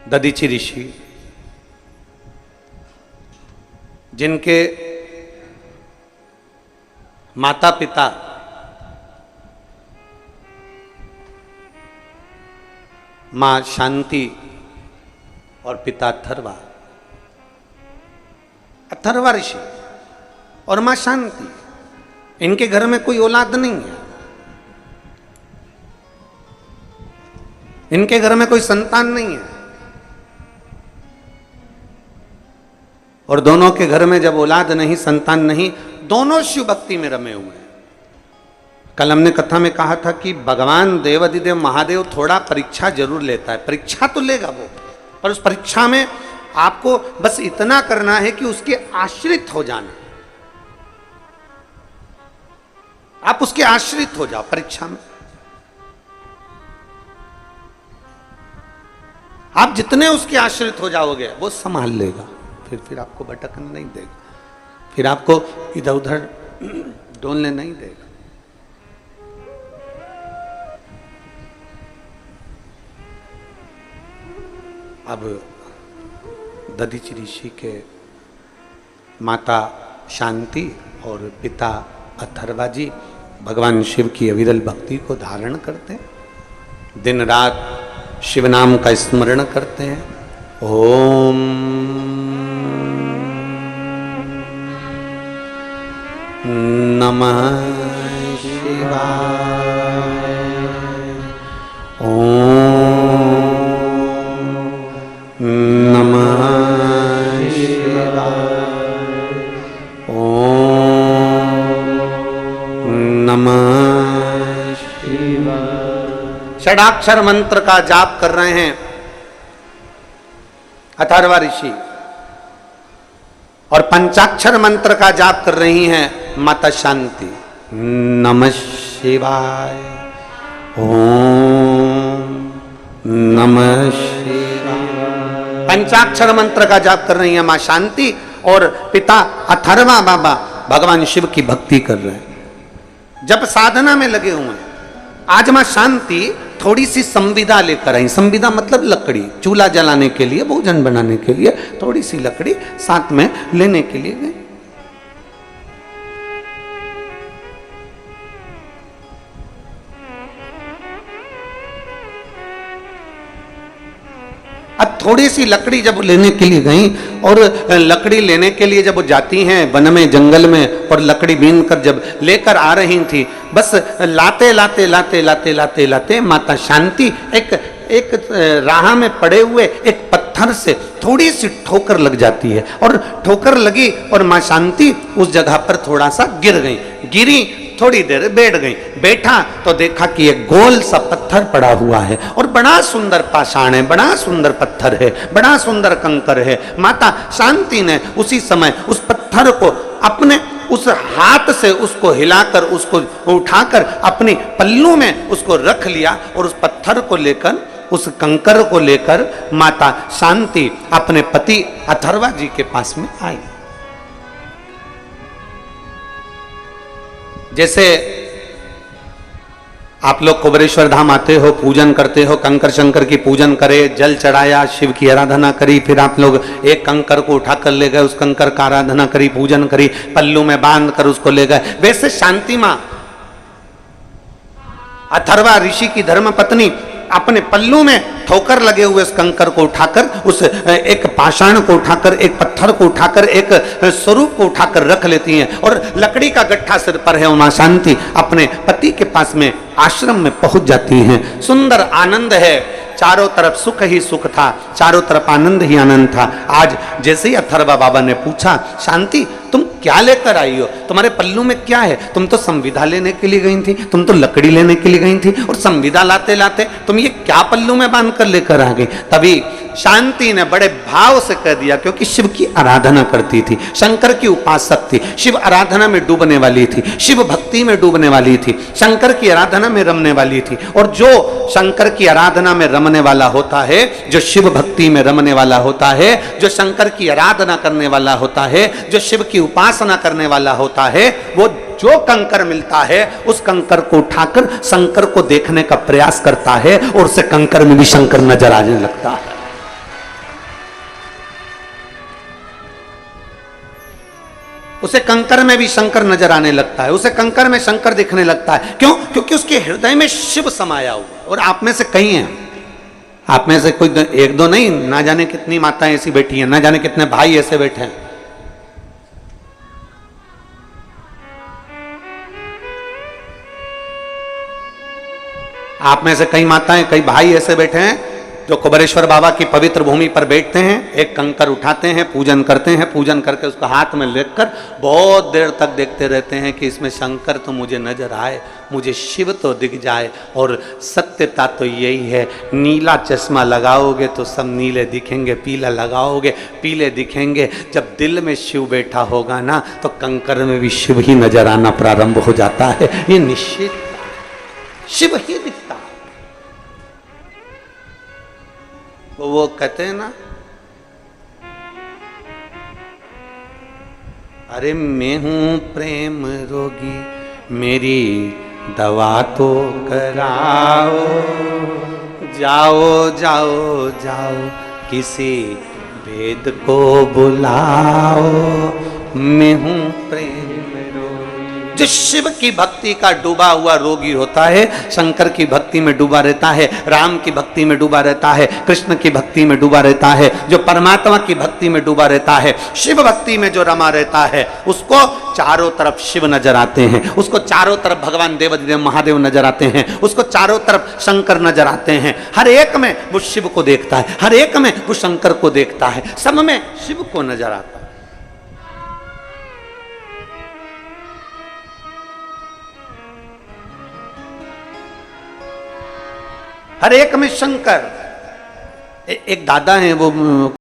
दधीचि ऋषि, जिनके माता पिता मां शांति और पिता अथर्वा, अथर्वा ऋषि और मां शांति, इनके घर में कोई औलाद नहीं है, इनके घर में कोई संतान नहीं है। और दोनों के घर में जब औलाद नहीं, संतान नहीं, दोनों शिव भक्ति में रमे हुए हैं। कल हमने कथा में कहा था कि भगवान देवाधिदेव महादेव थोड़ा परीक्षा जरूर लेता है, परीक्षा तो लेगा वो, पर उस परीक्षा में आपको बस इतना करना है कि उसके आश्रित हो जाना, आप उसके आश्रित हो जाओ परीक्षा में। आप जितने उसके आश्रित हो जाओगे वो संभाल लेगा, फिर आपको भटकने नहीं देगा, फिर आपको इधर उधर डोलने नहीं देगा। अब दधीचि ऋषि के माता शांति और पिता अथर्वा जी भगवान शिव की अविरल भक्ति को धारण करते हैं, दिन रात शिव नाम का स्मरण करते हैं। ओम नमः शिवाय, ओम नमः शिवाय, ओम नमः शिवाय। षडाक्षर मंत्र का जाप कर रहे हैं अथर्वा ऋषि और पंचाक्षर मंत्र का जाप कर रही हैं माता शांति। नमः शिवाय, ओम नमः शिवाय। पंचाक्षर मंत्र का जाप कर रही है मां शांति और पिता अथर्वा बाबा भगवान शिव की भक्ति कर रहे हैं, जब साधना में लगे हुए हैं। आज मां शांति थोड़ी सी संविदा लेकर आई। संविदा मतलब लकड़ी, चूल्हा जलाने के लिए, भोजन बनाने के लिए थोड़ी सी लकड़ी साथ में लेने के लिए गए। अब थोड़ी सी लकड़ी जब लेने के लिए गई और लकड़ी लेने के लिए जब वो जाती हैं वन में जंगल में और लकड़ी बीन कर जब लेकर आ रही थी, बस लाते लाते लाते लाते लाते लाते माता शांति एक राह में पड़े हुए एक पत्थर से थोड़ी सी ठोकर लग जाती है और ठोकर लगी और मां शांति उस जगह पर थोड़ा सा गिर गई। गिरी, थोड़ी देर बैठ गई, बैठा तो देखा कि एक गोल सा पत्थर पड़ा हुआ है और बड़ा सुंदर पाषाण है, बड़ा सुंदर पत्थर है, बड़ा सुंदर कंकर है। माता शांति ने उसी समय उस पत्थर को अपने उस हाथ से उसको हिलाकर उसको उठाकर अपने पल्लू में उसको रख लिया और उस पत्थर को लेकर, उस कंकर को लेकर माता शांति अपने पति अथर्वा जी के पास में आई। जैसे आप लोग कुबेरेश्वर धाम आते हो, पूजन करते हो, कंकर शंकर की पूजन करे, जल चढ़ाया, शिव की आराधना करी, फिर आप लोग एक कंकर को उठाकर ले गए, उस कंकर का आराधना करी, पूजन करी, पल्लू में बांध कर उसको ले गए। वैसे शांति मां अथर्वा ऋषि की धर्म पत्नी अपने पल्लू में ठोकर लगे हुए उस कंकर को उठाकर, उस एक पाषाण को उठाकर, एक पत्थर को उठाकर, एक स्वरूप को उठाकर रख लेती हैं और लकड़ी का गट्ठा सिर पर है। मां शांति अपने पति के पास में आश्रम में पहुंच जाती हैं। सुंदर आनंद है, चारों तरफ सुख ही सुख था, चारों तरफ आनंद ही आनंद था। आज जैसे ही अथर्वा बाबा ने पूछा, शांति तुम क्या लेकर आई हो, तुम्हारे पल्लू में क्या है? तुम तो संविदा लेने के लिए गई थी, तुम तो लकड़ी लेने के लिए गई थी और संविदा लाते लाते तुम ये क्या पल्लू में बांध कर लेकर आ गई? तभी शांति ने बड़े भाव से कह दिया, क्योंकि शिव की आराधना करती थी, शंकर की उपासक थी, शिव आराधना में डूबने वाली थी, शिव भक्ति में डूबने वाली थी, शंकर की आराधना में रमने वाली थी। और जो शंकर की आराधना में रमने वाला होता है, जो शिव भक्ति में रमने वाला होता है, जो शंकर की आराधना करने वाला होता है, जो शिव की उपासना करने वाला होता है, वो जो कंकर मिलता है उस कंकर को उठाकर शंकर को देखने का प्रयास करता है और उसे कंकर में भी शंकर नजर आने लगता है। उसे कंकर में भी शंकर नजर आने लगता है, उसे कंकर में शंकर दिखने लगता है। क्यों? क्योंकि उसके हृदय में शिव समाया हुआ। और आप में से कई हैं, आप में से कोई एक दो नहीं, ना जाने कितनी माताएं ऐसी बैठी हैं, ना जाने कितने भाई ऐसे बैठे हैं। आप में से कई माताएं, कई भाई ऐसे बैठे हैं जो कुबेरेश्वर बाबा की पवित्र भूमि पर बैठते हैं, एक कंकर उठाते हैं, पूजन करते हैं, पूजन करके उसको हाथ में लेकर बहुत देर तक देखते रहते हैं कि इसमें शंकर तो मुझे नजर आए, मुझे शिव तो दिख जाए। और सत्यता तो यही है, नीला चश्मा लगाओगे तो सब नीले दिखेंगे, पीला लगाओगे पीले दिखेंगे। जब दिल में शिव बैठा होगा ना तो कंकर में भी शिव ही नजर आना प्रारंभ हो जाता है। ये निश्चित शिव ही दिखता। वो कहते हैं ना, अरे मैं हूं प्रेम रोगी, मेरी दवा तो कराओ, जाओ जाओ जाओ किसी वेद को बुलाओ, मैं हूं प्रेम रोगी। जो शिव की भक्ति का डूबा हुआ रोगी होता है, शंकर की भक्ति में डूबा रहता है, राम की भक्ति में डूबा रहता है, कृष्ण की भक्ति में डूबा रहता है, जो परमात्मा की भक्ति में डूबा रहता है, शिव भक्ति में जो रमा रहता है, उसको चारों तरफ शिव नजर आते हैं, उसको चारों तरफ भगवान देवाधिदेव महादेव नजर आते हैं, उसको चारों तरफ शंकर नजर आते हैं। हर एक में वो शिव को देखता है, हर एक में वो शंकर को देखता है, सब में शिव को नजर आता है। हर एक में शंकर। एक दादा हैं, वो